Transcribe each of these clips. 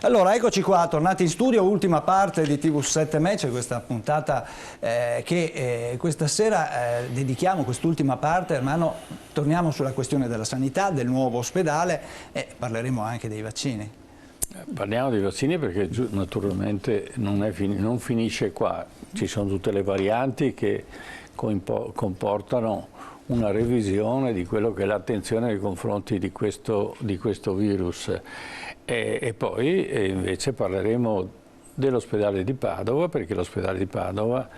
Allora, eccoci qua, tornati in studio, ultima parte di TV7 Match, questa puntata che questa sera dedichiamo, quest'ultima parte, hermano, torniamo sulla questione della sanità, del nuovo ospedale e parleremo anche dei vaccini. Parliamo dei vaccini perché naturalmente non finisce qua, ci sono tutte le varianti che comportano una revisione di quello che è l'attenzione nei confronti di questo virus. E poi invece parleremo dell'ospedale di Padova, perché l'ospedale di Padova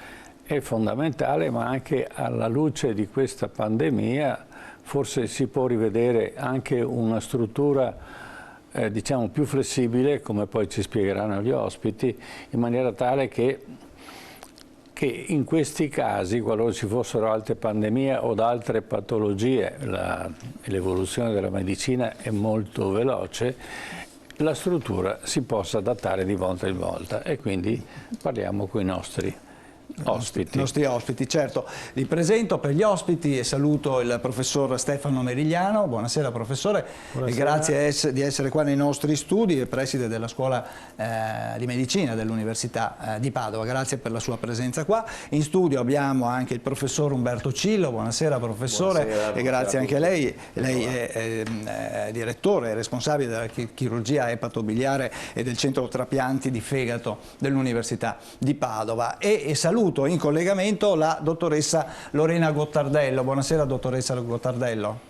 è fondamentale, ma anche alla luce di questa pandemia forse si può rivedere anche una struttura diciamo più flessibile, come poi ci spiegheranno gli ospiti, in maniera tale che in questi casi, qualora ci fossero altre pandemie o altre patologie, l'evoluzione della medicina è molto veloce, la struttura si possa adattare di volta in volta e quindi parliamo con i nostri ospiti, certo. Li presento per gli ospiti e saluto il professor Stefano Merigliano. Buonasera professore. Buonasera. E grazie di essere qua nei nostri studi, è preside della scuola di medicina dell'Università di Padova. Grazie per la sua presenza qua. In studio abbiamo anche il professor Umberto Cillo. Buonasera professore. Buonasera, e grazie anche a lei. Lei è direttore e responsabile della chirurgia epatobiliare e del centro trapianti di fegato dell'Università di Padova. E saluto in collegamento la dottoressa Lorena Gottardello. Buonasera dottoressa Gottardello.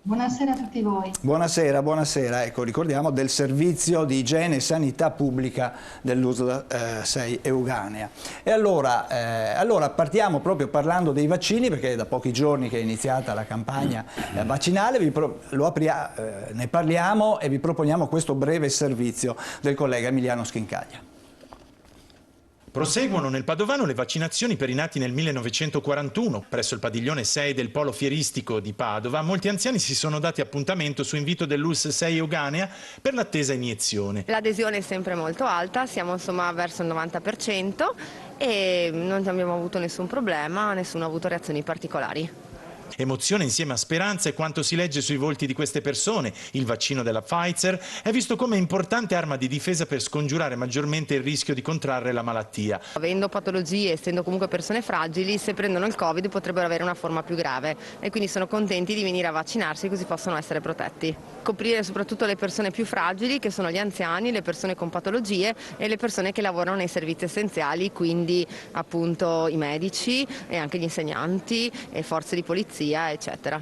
Buonasera a tutti voi. Buonasera, buonasera. Ecco, ricordiamo del servizio di igiene e sanità pubblica dell'USL 6 Euganea. E allora partiamo proprio parlando dei vaccini, perché è da pochi giorni che è iniziata la campagna vaccinale, ne parliamo e vi proponiamo questo breve servizio del collega Emiliano Schincaglia. Proseguono nel Padovano le vaccinazioni per i nati nel 1941. Presso il padiglione 6 del Polo Fieristico di Padova, molti anziani si sono dati appuntamento su invito dell'USL 6 Euganea per l'attesa iniezione. L'adesione è sempre molto alta, siamo insomma verso il 90% e non abbiamo avuto nessun problema, nessuno ha avuto reazioni particolari. Emozione insieme a speranza è quanto si legge sui volti di queste persone. Il vaccino della Pfizer è visto come importante arma di difesa per scongiurare maggiormente il rischio di contrarre la malattia. Avendo patologie, essendo comunque persone fragili, se prendono il Covid potrebbero avere una forma più grave e quindi sono contenti di venire a vaccinarsi così possono essere protetti. Coprire soprattutto le persone più fragili, che sono gli anziani, le persone con patologie e le persone che lavorano nei servizi essenziali, quindi appunto i medici e anche gli insegnanti e forze di polizia, eccetera.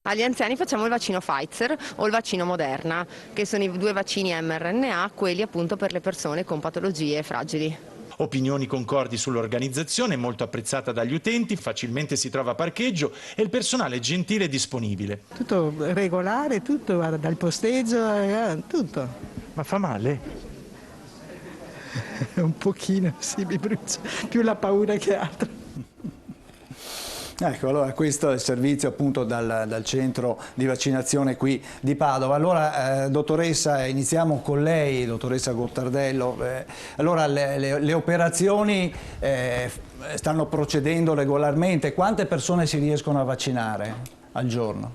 Agli anziani facciamo il vaccino Pfizer o il vaccino Moderna, che sono i due vaccini mRNA, quelli appunto per le persone con patologie fragili. Opinioni concordi sull'organizzazione, molto apprezzata dagli utenti, facilmente si trova parcheggio e il personale gentile e disponibile. Tutto regolare, tutto, guarda, dal posteggio, tutto. Ma fa male? Un pochino, sì, mi brucia, più la paura che altro. Ecco, allora questo è il servizio appunto dal centro di vaccinazione qui di Padova. Allora, dottoressa, iniziamo con lei, dottoressa Gottardello. Allora, le operazioni stanno procedendo regolarmente. Quante persone si riescono a vaccinare al giorno?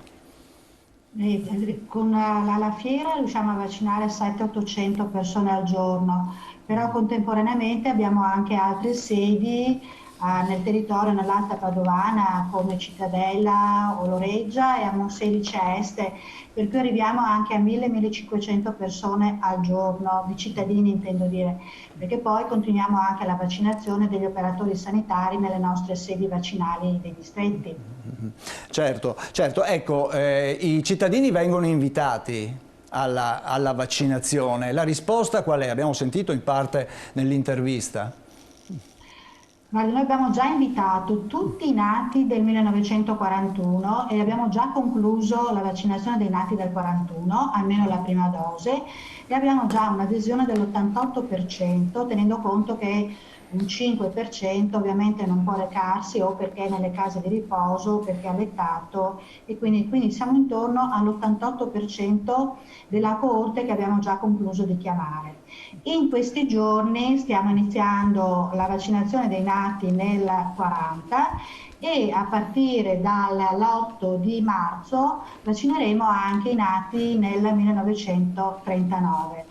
Con la fiera riusciamo a vaccinare 700-800 persone al giorno, però contemporaneamente abbiamo anche altre sedi nel territorio, nell'Alta Padovana, come Cittadella o Loreggia, e a Monselice Este, per cui arriviamo anche a 1000-1500 persone al giorno, di cittadini intendo dire, perché poi continuiamo anche la vaccinazione degli operatori sanitari nelle nostre sedi vaccinali dei distretti. Certo, ecco, i cittadini vengono invitati alla vaccinazione. La risposta qual è? Abbiamo sentito in parte nell'intervista. Noi abbiamo già invitato tutti i nati del 1941 e abbiamo già concluso la vaccinazione dei nati del 41, almeno la prima dose, e abbiamo già un'adesione dell'88%, tenendo conto che un 5% ovviamente non può recarsi o perché è nelle case di riposo o perché è allettato, e quindi siamo intorno all'88% della coorte che abbiamo già concluso di chiamare. In questi giorni stiamo iniziando la vaccinazione dei nati nel 40 e a partire dall'8 di marzo vaccineremo anche i nati nel 1939.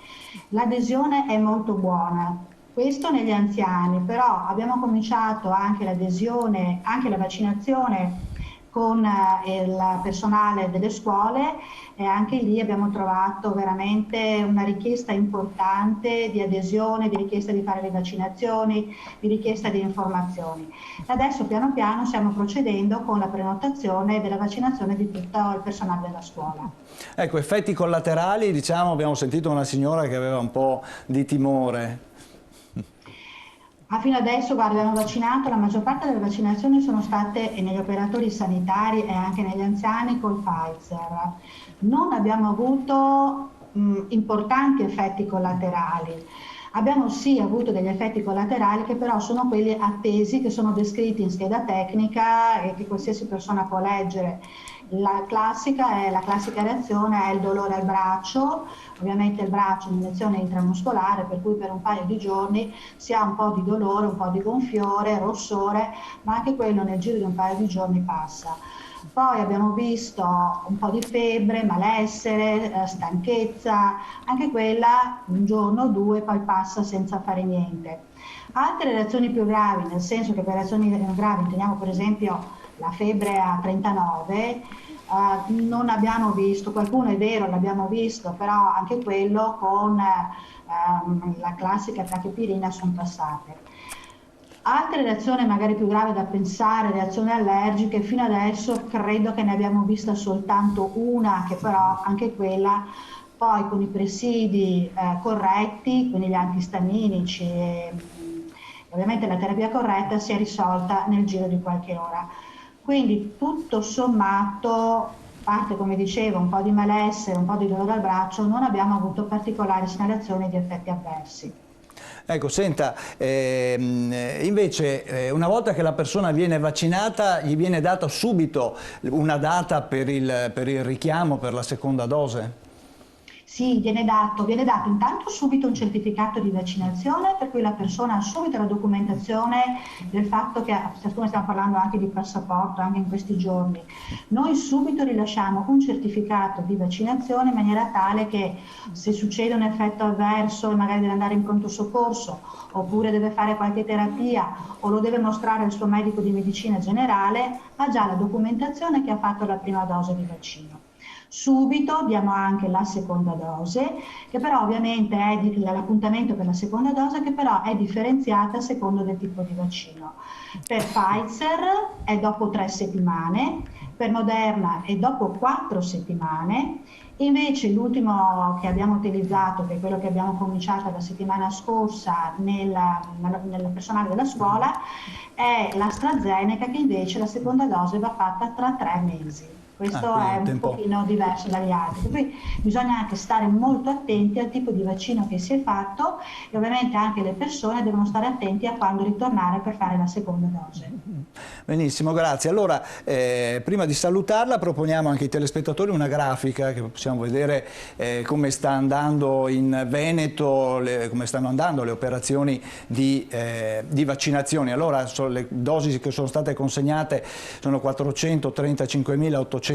L'adesione è molto buona. Questo negli anziani, però abbiamo cominciato anche l'adesione, anche la vaccinazione con il personale delle scuole, e anche lì abbiamo trovato veramente una richiesta importante di adesione, di richiesta di fare le vaccinazioni, di richiesta di informazioni. Adesso piano piano stiamo procedendo con la prenotazione della vaccinazione di tutto il personale della scuola. Ecco, effetti collaterali, diciamo, abbiamo sentito una signora che aveva un po' di timore. Fino adesso, guarda, abbiamo vaccinato, la maggior parte delle vaccinazioni sono state negli operatori sanitari e anche negli anziani col Pfizer. Non abbiamo avuto importanti effetti collaterali. Abbiamo sì avuto degli effetti collaterali che però sono quelli attesi, che sono descritti in scheda tecnica e che qualsiasi persona può leggere. La classica reazione è il dolore al braccio, ovviamente il braccio è un'iniezione intramuscolare, per cui per un paio di giorni si ha un po' di dolore, un po' di gonfiore, rossore, ma anche quello nel giro di un paio di giorni passa. Poi abbiamo visto un po' di febbre, malessere, stanchezza, anche quella un giorno o due poi passa senza fare niente. Altre reazioni più gravi, nel senso che per reazioni gravi intendiamo per esempio la febbre a 39, non abbiamo visto, qualcuno è vero l'abbiamo visto, però anche quello con la classica tachipirina sono passate. Altre reazioni magari più gravi da pensare, reazioni allergiche, fino adesso credo che ne abbiamo vista soltanto una, che però anche quella poi con i presidi corretti, quindi gli antistaminici e ovviamente la terapia corretta, si è risolta nel giro di qualche ora. Quindi tutto sommato, a parte come dicevo un po' di malessere, un po' di dolore al braccio, non abbiamo avuto particolari segnalazioni di effetti avversi. Ecco, senta, invece una volta che la persona viene vaccinata gli viene data subito una data per il richiamo per la seconda dose? Sì, viene dato intanto subito un certificato di vaccinazione, per cui la persona ha subito la documentazione del fatto che, siccome stiamo parlando anche di passaporto anche in questi giorni, noi subito rilasciamo un certificato di vaccinazione in maniera tale che se succede un effetto avverso e magari deve andare in pronto soccorso oppure deve fare qualche terapia o lo deve mostrare al suo medico di medicina generale, ha già la documentazione che ha fatto la prima dose di vaccino. Subito diamo anche la seconda dose, che però ovviamente è l'appuntamento per la seconda dose, che però è differenziata a secondo del tipo di vaccino. Per Pfizer è dopo 3 settimane, per Moderna è dopo 4 settimane, invece l'ultimo che abbiamo utilizzato, che è quello che abbiamo cominciato la settimana scorsa nel personale della scuola, è l'AstraZeneca, che invece la seconda dose va fatta tra 3 mesi. Questo è un pochino diverso dagli altri, quindi bisogna anche stare molto attenti al tipo di vaccino che si è fatto e ovviamente anche le persone devono stare attenti a quando ritornare per fare la seconda dose. Benissimo, grazie. Allora, prima di salutarla proponiamo anche ai telespettatori una grafica che possiamo vedere come sta andando in Veneto, come stanno andando le operazioni di vaccinazione. Allora, le dosi che sono state consegnate sono 435.830,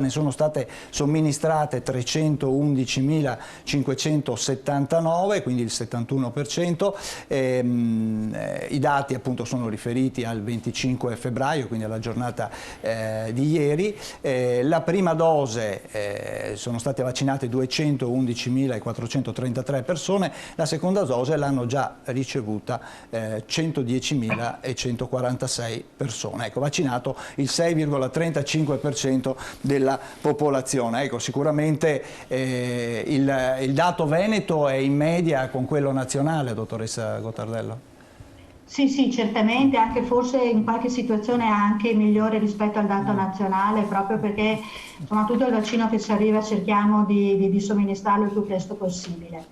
ne sono state somministrate 311.579, quindi il 71%. I dati appunto sono riferiti al 25 febbraio, quindi alla giornata di ieri. La prima dose sono state vaccinate 211.433 persone, la seconda dose l'hanno già ricevuta 110.146 persone. Ecco, vaccinato il 6,35% della popolazione. Ecco, sicuramente il dato veneto è in media con quello nazionale, dottoressa Gottardello? Sì, certamente, anche forse in qualche situazione anche migliore rispetto al dato nazionale, proprio perché insomma tutto il vaccino che ci arriva cerchiamo di somministrarlo il più presto possibile.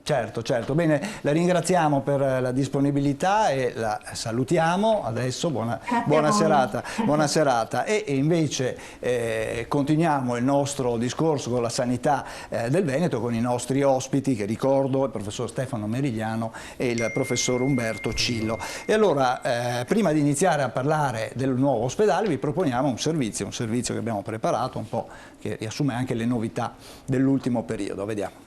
Certo, certo. Bene, la ringraziamo per la disponibilità e la salutiamo adesso. Buona serata. Buona serata. E invece continuiamo il nostro discorso con la sanità del Veneto, con i nostri ospiti, che ricordo, il professor Stefano Merigliano e il professor Umberto Cillo. E allora, prima di iniziare a parlare del nuovo ospedale, vi proponiamo un servizio che abbiamo preparato un po', che riassume anche le novità dell'ultimo periodo. Vediamo.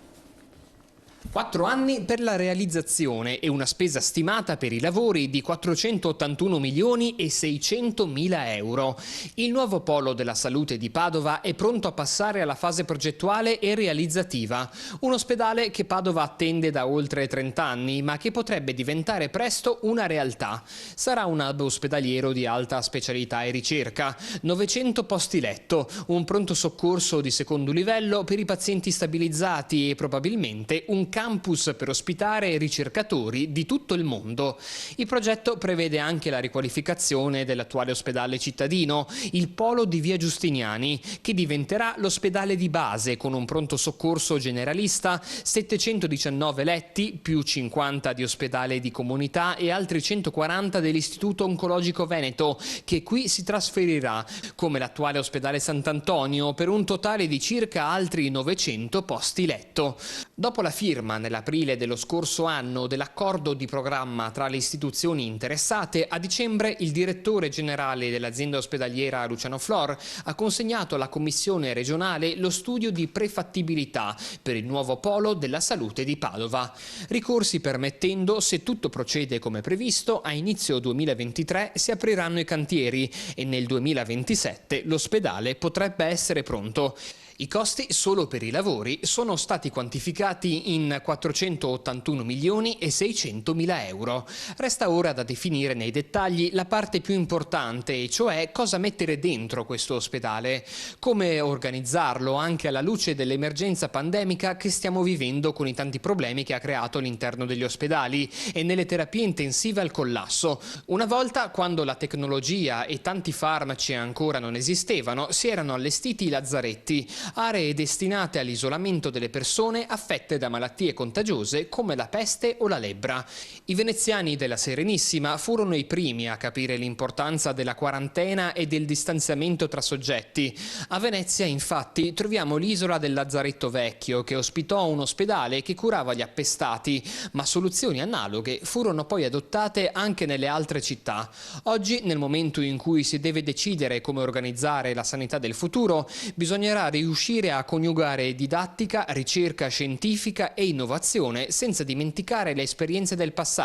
4 anni per la realizzazione e una spesa stimata per i lavori di 481 milioni e 600 mila euro. Il nuovo polo della salute di Padova è pronto a passare alla fase progettuale e realizzativa. Un ospedale che Padova attende da oltre 30 anni, ma che potrebbe diventare presto una realtà. Sarà un hub ospedaliero di alta specialità e ricerca, 900 posti letto, un pronto soccorso di secondo livello per i pazienti stabilizzati e probabilmente un campus per ospitare ricercatori di tutto il mondo. Il progetto prevede anche la riqualificazione dell'attuale ospedale cittadino, il polo di Via Giustiniani, che diventerà l'ospedale di base con un pronto soccorso generalista, 719 letti, più 50 di ospedale di comunità e altri 140 dell'Istituto Oncologico Veneto, che qui si trasferirà, come l'attuale ospedale Sant'Antonio, per un totale di circa altri 900 posti letto. Dopo la firma nell'aprile dello scorso anno dell'accordo di programma tra le istituzioni interessate, a dicembre il direttore generale dell'azienda ospedaliera Luciano Flor ha consegnato alla Commissione regionale lo studio di prefattibilità per il nuovo polo della salute di Padova. Ricorsi permettendo, se tutto procede come previsto, a inizio 2023 si apriranno i cantieri e nel 2027 l'ospedale potrebbe essere pronto. I costi solo per i lavori sono stati quantificati in 481 milioni e 600 mila euro. Resta ora da definire nei dettagli la parte più importante, e cioè cosa mettere dentro questo ospedale, come organizzarlo anche alla luce dell'emergenza pandemica che stiamo vivendo, con i tanti problemi che ha creato all'interno degli ospedali e nelle terapie intensive al collasso. Una volta, quando la tecnologia e tanti farmaci ancora non esistevano, si erano allestiti i lazzaretti, aree destinate all'isolamento delle persone affette da malattie contagiose come la peste o la lebbra. I veneziani della Serenissima furono i primi a capire l'importanza della quarantena e del distanziamento tra soggetti. A Venezia, infatti, troviamo l'isola del Lazzaretto Vecchio, che ospitò un ospedale che curava gli appestati, ma soluzioni analoghe furono poi adottate anche nelle altre città. Oggi, nel momento in cui si deve decidere come organizzare la sanità del futuro, bisognerà riuscire a coniugare didattica, ricerca scientifica e innovazione, senza dimenticare le esperienze del passato,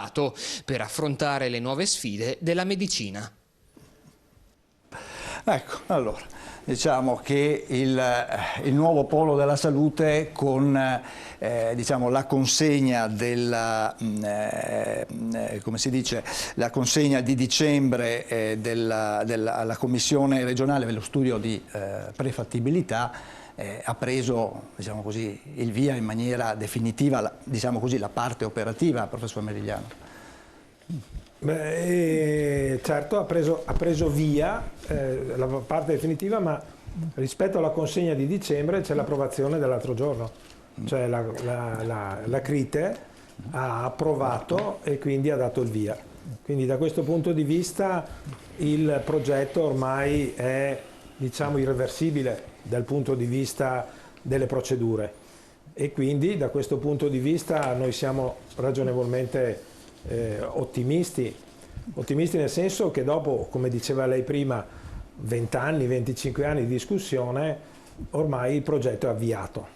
per affrontare le nuove sfide della medicina. Ecco, allora, diciamo che il nuovo polo della salute, con diciamo, la consegna della, come si dice, la consegna di dicembre alla Commissione regionale per lo studio di prefattibilità, ha preso, diciamo così, il via in maniera definitiva, diciamo così, la parte operativa, professor Merigliano. Beh, certo, ha preso via la parte definitiva, ma rispetto alla consegna di dicembre c'è l'approvazione dell'altro giorno, cioè la CRITE ha approvato e quindi ha dato il via. Quindi da questo punto di vista il progetto ormai è, diciamo, irreversibile dal punto di vista delle procedure, e quindi da questo punto di vista noi siamo ragionevolmente ottimisti nel senso che dopo, come diceva lei prima, 20 anni, 25 anni di discussione, ormai il progetto è avviato.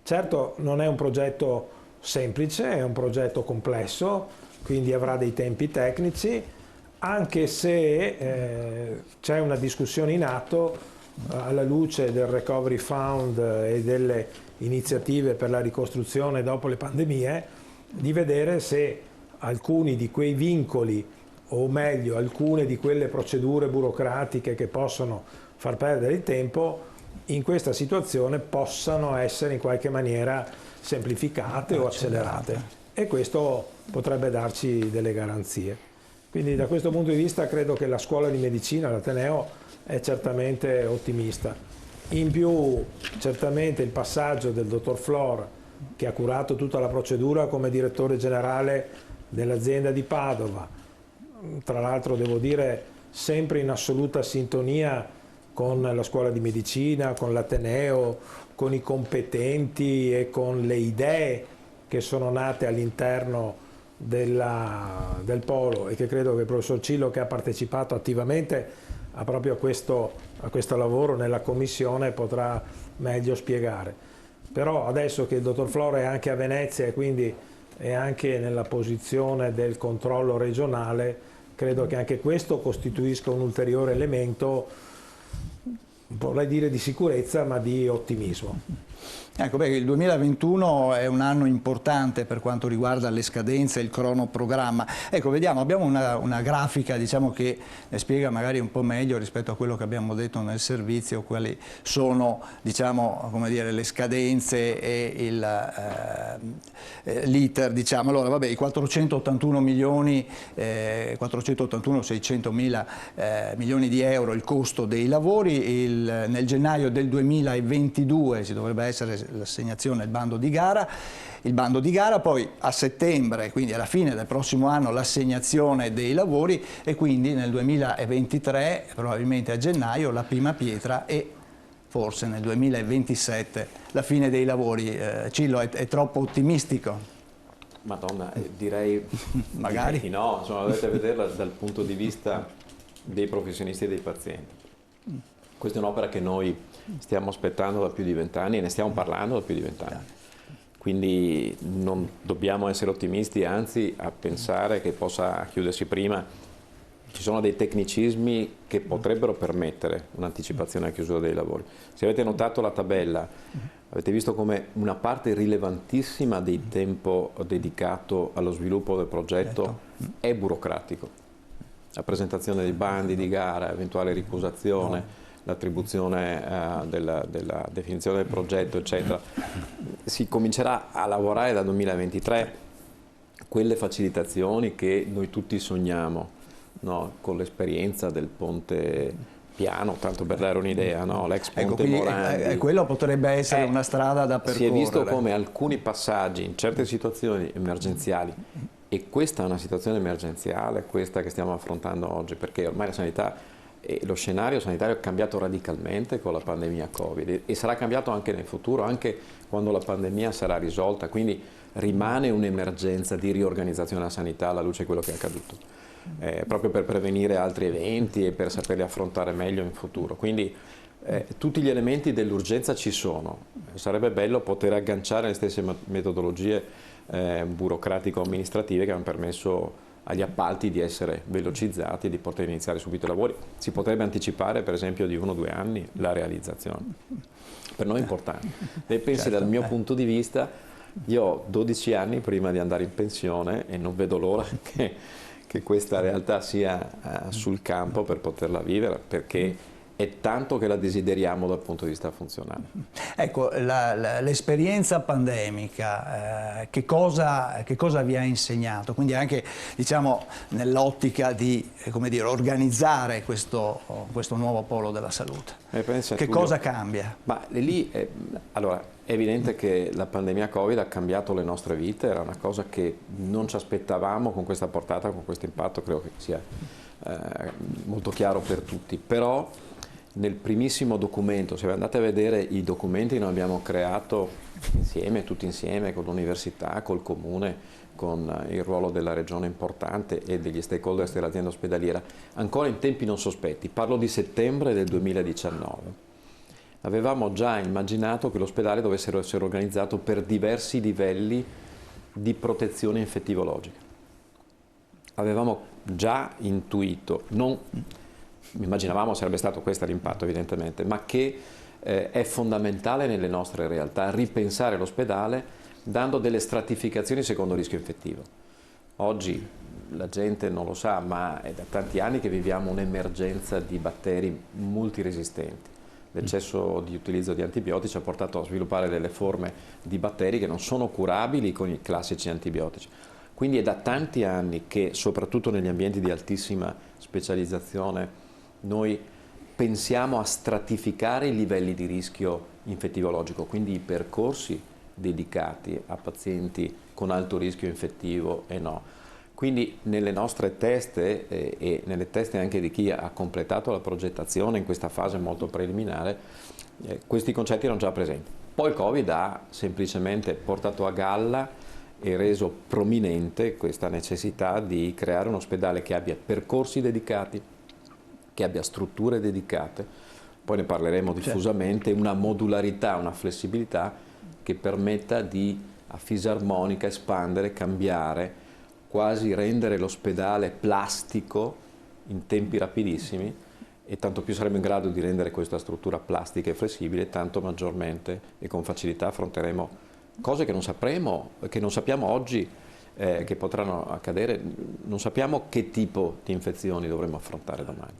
Certo, non è un progetto semplice, è un progetto complesso, quindi avrà dei tempi tecnici, anche se c'è una discussione in atto alla luce del Recovery Fund e delle iniziative per la ricostruzione dopo le pandemie, di vedere se alcuni di quei vincoli, o meglio alcune di quelle procedure burocratiche che possono far perdere il tempo, in questa situazione possano essere in qualche maniera semplificate o accelerate, e questo potrebbe darci delle garanzie. Quindi da questo punto di vista credo che la scuola di medicina, l'Ateneo, è certamente ottimista. In più certamente il passaggio del dottor Flor che ha curato tutta la procedura come direttore generale dell'azienda di Padova, tra l'altro devo dire sempre in assoluta sintonia con la scuola di medicina, con l'Ateneo, con i competenti e con le idee che sono nate all'interno del polo, e che credo che il professor Cillo, che ha partecipato attivamente proprio a questo lavoro nella commissione, potrà meglio spiegare. Però adesso che il dottor Flora è anche a Venezia e quindi è anche nella posizione del controllo regionale, credo che anche questo costituisca un ulteriore elemento, vorrei dire di sicurezza, ma di ottimismo. Ecco, beh, il 2021 è un anno importante per quanto riguarda le scadenze e il cronoprogramma. Ecco, vediamo, abbiamo una grafica, diciamo, che spiega magari un po' meglio rispetto a quello che abbiamo detto nel servizio, quali sono, diciamo, come dire, le scadenze e l'iter, diciamo. Allora, vabbè, i 481 milioni, 600 mila milioni di euro il costo dei lavori. Nel gennaio del 2022 si dovrebbe essere l'assegnazione del bando di gara, poi a settembre, quindi alla fine del prossimo anno, l'assegnazione dei lavori, e quindi nel 2023, probabilmente a gennaio, la prima pietra, e forse nel 2027 la fine dei lavori. Cillo, è troppo ottimistico? Madonna, direi magari direi no, insomma, dovete vederla dal punto di vista dei professionisti e dei pazienti. Questa è un'opera che noi stiamo aspettando da più di 20 anni e ne stiamo parlando da più di 20 anni. Quindi non dobbiamo essere ottimisti, anzi a pensare che possa chiudersi prima. Ci sono dei tecnicismi che potrebbero permettere un'anticipazione alla chiusura dei lavori. Se avete notato la tabella, avete visto come una parte rilevantissima del tempo dedicato allo sviluppo del progetto è burocratico. La presentazione dei bandi di gara, eventuale ricusazione, l'attribuzione della definizione del progetto, eccetera. Si comincerà a lavorare dal 2023 quelle facilitazioni che noi tutti sogniamo, no? Con l'esperienza del ponte piano, tanto per dare un'idea, no? L'ex ponte Morandi. Quello potrebbe essere una strada da percorrere. Si è visto come alcuni passaggi in certe situazioni emergenziali, e questa è una situazione emergenziale, questa che stiamo affrontando oggi, perché ormai la sanità e lo scenario sanitario è cambiato radicalmente con la pandemia Covid, e sarà cambiato anche nel futuro, anche quando la pandemia sarà risolta, quindi rimane un'emergenza di riorganizzazione della sanità alla luce di quello che è accaduto, proprio per prevenire altri eventi e per saperli affrontare meglio in futuro. Quindi tutti gli elementi dell'urgenza ci sono, sarebbe bello poter agganciare le stesse metodologie burocratico-amministrative che hanno permesso agli appalti di essere velocizzati e di poter iniziare subito i lavori. Si potrebbe anticipare per esempio di 1 o 2 anni la realizzazione. Per noi è importante. Lei pensi, dal mio punto di vista, io ho 12 anni prima di andare in pensione e non vedo l'ora che questa realtà sia sul campo per poterla vivere, perché è tanto che la desideriamo dal punto di vista funzionale. Ecco, l'esperienza pandemica, che cosa vi ha insegnato? Quindi anche, diciamo, nell'ottica di, come dire, organizzare questo nuovo polo della salute. Che cosa cambia? Ma lì, allora, è evidente che la pandemia Covid ha cambiato le nostre vite, era una cosa che non ci aspettavamo con questa portata, con questo impatto, credo che sia molto chiaro per tutti, però nel primissimo documento, se andate a vedere i documenti che noi abbiamo creato insieme, tutti insieme, con l'università, col comune, con il ruolo della regione importante e degli stakeholders dell'azienda ospedaliera, ancora in tempi non sospetti, parlo di settembre del 2019, avevamo già immaginato che l'ospedale dovesse essere organizzato per diversi livelli di protezione infettivologica. Avevamo già intuito, non immaginavamo sarebbe stato questo l'impatto evidentemente, ma che è fondamentale nelle nostre realtà ripensare l'ospedale dando delle stratificazioni secondo il rischio infettivo. Oggi la gente non lo sa, ma è da tanti anni che viviamo un'emergenza di batteri multiresistenti. L'eccesso di utilizzo di antibiotici ha portato a sviluppare delle forme di batteri che non sono curabili con i classici antibiotici. Quindi è da tanti anni che, soprattutto negli ambienti di altissima specializzazione, noi pensiamo a stratificare i livelli di rischio infettivologico, quindi i percorsi dedicati a pazienti con alto rischio infettivo e no. Quindi nelle nostre teste e nelle teste anche di chi ha completato la progettazione in questa fase molto preliminare, questi concetti erano già presenti. Poi il Covid ha semplicemente portato a galla e reso prominente questa necessità di creare un ospedale che abbia percorsi dedicati, che abbia strutture dedicate, poi ne parleremo diffusamente, una modularità, una flessibilità che permetta di a fisarmonica espandere, cambiare, quasi rendere l'ospedale plastico in tempi rapidissimi, e tanto più saremo in grado di rendere questa struttura plastica e flessibile, tanto maggiormente e con facilità affronteremo cose che non sapremo, che non sappiamo oggi che potranno accadere, non sappiamo che tipo di infezioni dovremo affrontare domani.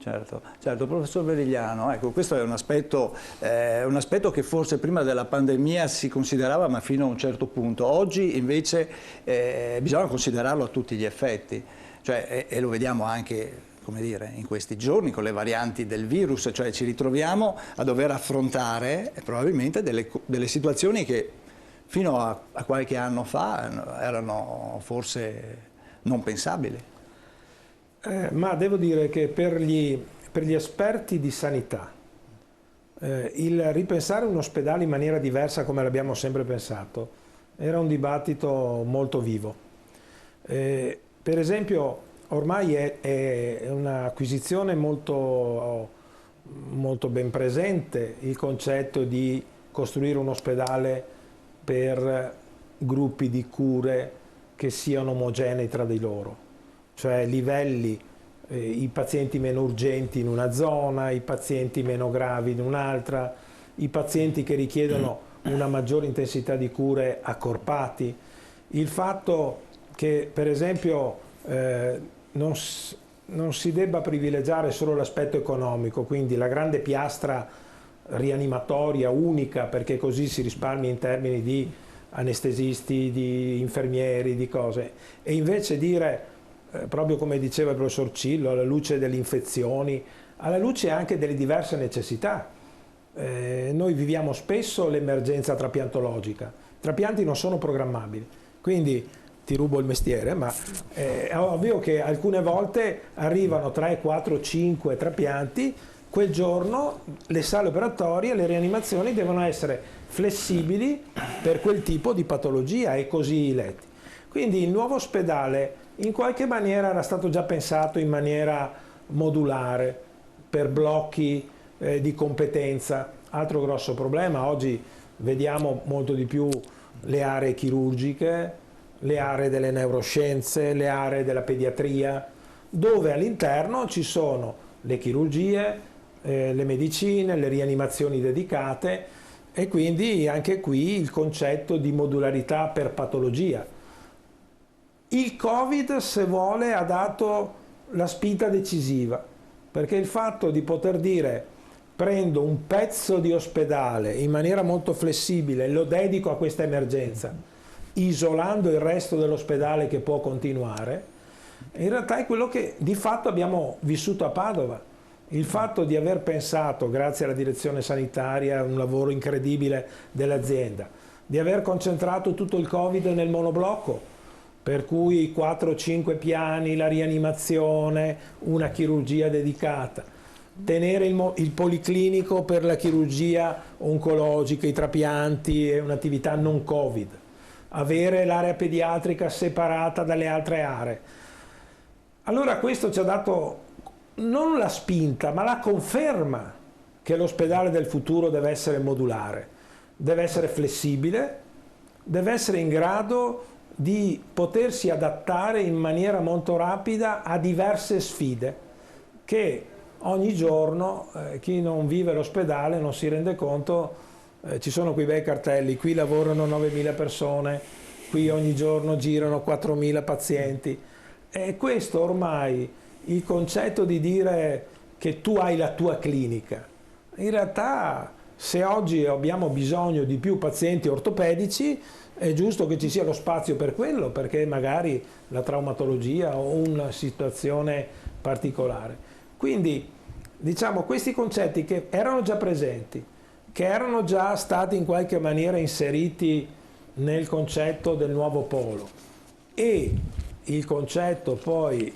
Certo, professor Verigliano, ecco, questo è un aspetto che forse prima della pandemia si considerava, ma fino a un certo punto. Oggi invece bisogna considerarlo a tutti gli effetti, cioè, e lo vediamo anche, come dire, in questi giorni con le varianti del virus, cioè ci ritroviamo a dover affrontare probabilmente delle situazioni che fino a qualche anno fa erano forse non pensabili. Ma devo dire che per gli esperti di sanità il ripensare un ospedale in maniera diversa come l'abbiamo sempre pensato era un dibattito molto vivo. Per esempio ormai è un'acquisizione molto ben presente il concetto di costruire un ospedale per gruppi di cure che siano omogenei tra di loro. Cioè livelli, i pazienti meno urgenti in una zona, i pazienti meno gravi in un'altra, i pazienti che richiedono una maggiore intensità di cure accorpati. Il fatto che per esempio non si debba privilegiare solo l'aspetto economico, quindi la grande piastra rianimatoria unica, perché così si risparmia in termini di anestesisti, di infermieri, di cose, e invece dire proprio come diceva il professor Cillo, alla luce delle infezioni, alla luce anche delle diverse necessità. Noi viviamo spesso l'emergenza trapiantologica, i trapianti non sono programmabili, quindi ti rubo il mestiere, ma è ovvio che alcune volte arrivano 3, 4, 5 trapianti, quel giorno le sale operatorie, le rianimazioni devono essere flessibili per quel tipo di patologia e così i letti. Quindi il nuovo ospedale in qualche maniera era stato già pensato in maniera modulare, per blocchi di competenza. Altro grosso problema, oggi vediamo molto di più le aree chirurgiche, le aree delle neuroscienze, le aree della pediatria, dove all'interno ci sono le chirurgie, le medicine, le rianimazioni dedicate, e quindi anche qui il concetto di modularità per patologia. Il Covid, se vuole, ha dato la spinta decisiva, perché il fatto di poter dire prendo un pezzo di ospedale in maniera molto flessibile e lo dedico a questa emergenza, isolando il resto dell'ospedale che può continuare, in realtà è quello che di fatto abbiamo vissuto a Padova. Il fatto di aver pensato, grazie alla direzione sanitaria, un lavoro incredibile dell'azienda, di aver concentrato tutto il Covid nel monoblocco, per cui 4-5 piani, la rianimazione, una chirurgia dedicata, tenere il policlinico per la chirurgia oncologica, i trapianti e un'attività non Covid, avere l'area pediatrica separata dalle altre aree. Allora questo ci ha dato non la spinta, ma la conferma che l'ospedale del futuro deve essere modulare, deve essere flessibile, deve essere in grado di potersi adattare in maniera molto rapida a diverse sfide che ogni giorno chi non vive l'ospedale non si rende conto. Ci sono quei bei cartelli, qui lavorano 9.000 persone, qui ogni giorno girano 4.000 pazienti, e questo ormai, il concetto di dire che tu hai la tua clinica, in realtà se oggi abbiamo bisogno di più pazienti ortopedici è giusto che ci sia lo spazio per quello, perché magari la traumatologia o una situazione particolare. Quindi diciamo questi concetti che erano già presenti, che erano già stati in qualche maniera inseriti nel concetto del nuovo polo, e il concetto poi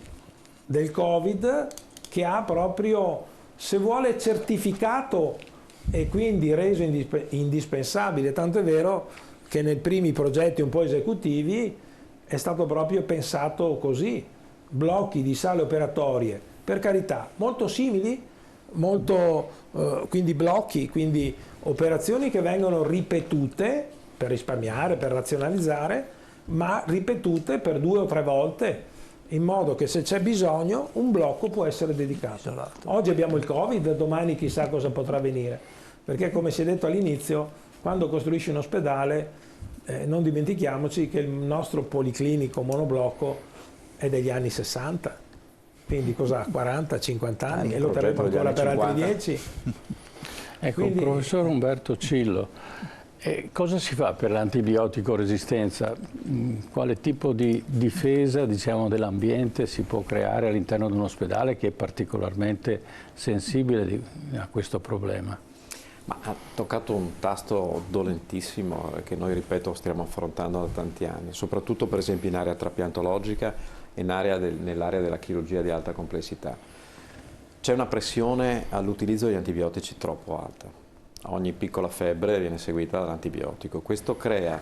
del Covid, che ha proprio, se vuole, certificato e quindi reso indispensabile, tanto è vero che nei primi progetti un po' esecutivi è stato proprio pensato così, blocchi di sale operatorie, per carità, molto simili, quindi blocchi, quindi operazioni che vengono ripetute per risparmiare, per razionalizzare, ma ripetute per 2 o 3 volte, in modo che se c'è bisogno un blocco può essere dedicato. Oggi abbiamo il Covid, domani chissà cosa potrà venire, perché come si è detto all'inizio, quando costruisci un ospedale non dimentichiamoci che il nostro policlinico monoblocco è degli anni 60, quindi cos'ha? 40-50 anni, e lo terremo ancora per altri 10. Ecco, Quindi, professor Umberto Cillo, cosa si fa per l'antibiotico resistenza? Quale tipo di difesa, diciamo, dell'ambiente si può creare all'interno di un ospedale che è particolarmente sensibile a questo problema? Ma ha toccato un tasto dolentissimo che noi, ripeto, stiamo affrontando da tanti anni, soprattutto per esempio in area trapiantologica e nell'area della chirurgia di alta complessità. C'è una pressione all'utilizzo di antibiotici troppo alta. Ogni piccola febbre viene seguita dall'antibiotico. Questo crea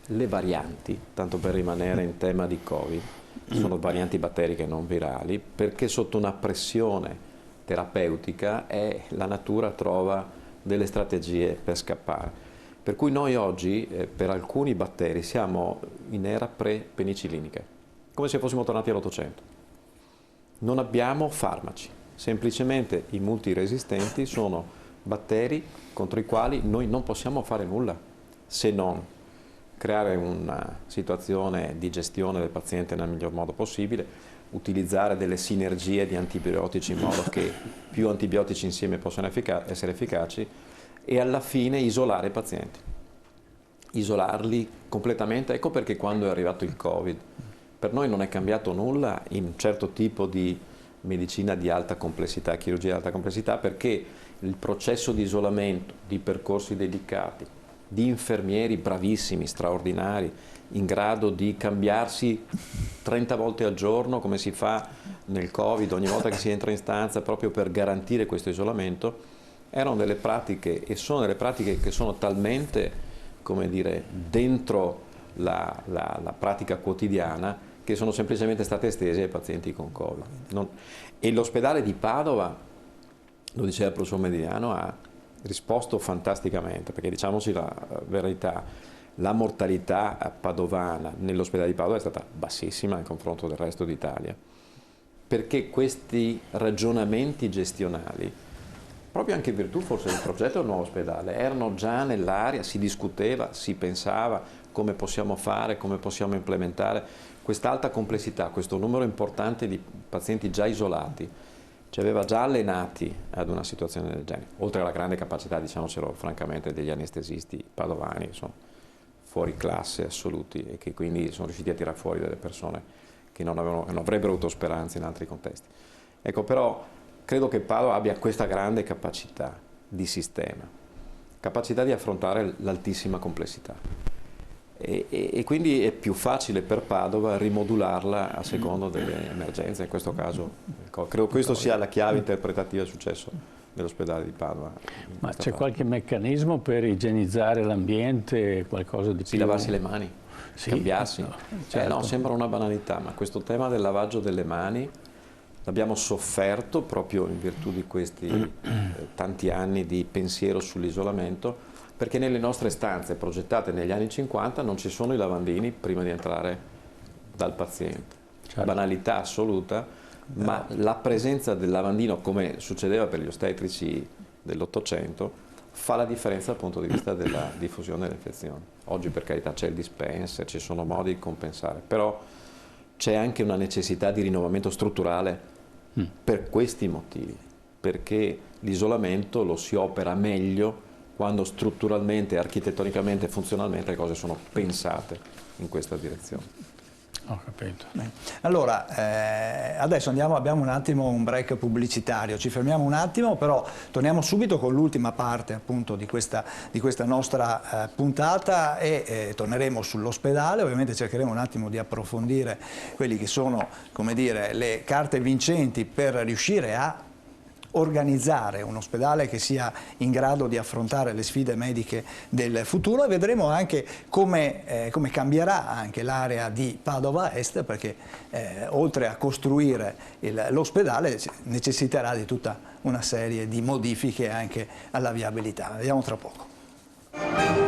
le varianti, tanto per rimanere in tema di Covid, sono varianti batteriche non virali, perché sotto una pressione terapeutica la natura trova delle strategie per scappare. Per cui noi oggi per alcuni batteri siamo in era pre-penicillinica, come se fossimo tornati all'Ottocento. Non abbiamo farmaci, semplicemente i multiresistenti sono batteri contro i quali noi non possiamo fare nulla, se non creare una situazione di gestione del paziente nel miglior modo possibile, utilizzare delle sinergie di antibiotici in modo che più antibiotici insieme possano essere efficaci, e alla fine isolare i pazienti, isolarli completamente. Ecco perché quando è arrivato il Covid per noi non è cambiato nulla in un certo tipo di medicina di alta complessità, chirurgia di alta complessità, perché il processo di isolamento, di percorsi dedicati, di infermieri bravissimi, straordinari, in grado di cambiarsi 30 volte al giorno come si fa nel Covid, ogni volta che si entra in stanza, proprio per garantire questo isolamento, erano delle pratiche e sono delle pratiche che sono talmente, come dire, dentro la pratica quotidiana, che sono semplicemente state estese ai pazienti con Covid. E l'ospedale di Padova, lo diceva il professor Mediano, ha risposto fantasticamente, perché diciamoci la verità, la mortalità padovana nell'ospedale di Padova è stata bassissima in confronto del resto d'Italia, perché questi ragionamenti gestionali, proprio anche in virtù forse del progetto del nuovo ospedale, erano già nell'aria, si discuteva, si pensava come possiamo fare, come possiamo implementare questa alta complessità, questo numero importante di pazienti già isolati. Ci aveva già allenati ad una situazione del genere, oltre alla grande capacità, diciamocelo francamente, degli anestesisti padovani, sono fuori classe assoluti, e che quindi sono riusciti a tirare fuori delle persone che non avrebbero avuto speranze in altri contesti. Ecco, però credo che Padova abbia questa grande capacità di sistema, capacità di affrontare l'altissima complessità, e quindi è più facile per Padova rimodularla a secondo delle emergenze, in questo caso credo questo sia la chiave interpretativa del successo dell'ospedale di Padova. Ma c'è qualche meccanismo per igienizzare l'ambiente, qualcosa di più? Lavarsi le mani, sì, cambiarsi. No, certo. No, sembra una banalità, ma questo tema del lavaggio delle mani l'abbiamo sofferto proprio in virtù di questi tanti anni di pensiero sull'isolamento, perché nelle nostre stanze progettate negli anni 50 non ci sono i lavandini prima di entrare dal paziente. Certo. Banalità assoluta, ma la presenza del lavandino, come succedeva per gli ostetrici dell'Ottocento, fa la differenza dal punto di vista della diffusione delle infezioni. Oggi per carità c'è il dispenser, ci sono modi di compensare, però c'è anche una necessità di rinnovamento strutturale per questi motivi, perché l'isolamento lo si opera meglio quando strutturalmente, architettonicamente e funzionalmente le cose sono pensate in questa direzione. Ho capito. Allora, adesso abbiamo un attimo un break pubblicitario, ci fermiamo un attimo, però torniamo subito con l'ultima parte appunto di questa nostra puntata e torneremo sull'ospedale. Ovviamente cercheremo un attimo di approfondire quelli che sono, come dire, le carte vincenti per riuscire a organizzare un ospedale che sia in grado di affrontare le sfide mediche del futuro, e vedremo anche come cambierà anche l'area di Padova Est, perché oltre a costruire l'ospedale necessiterà di tutta una serie di modifiche anche alla viabilità. Vediamo tra poco.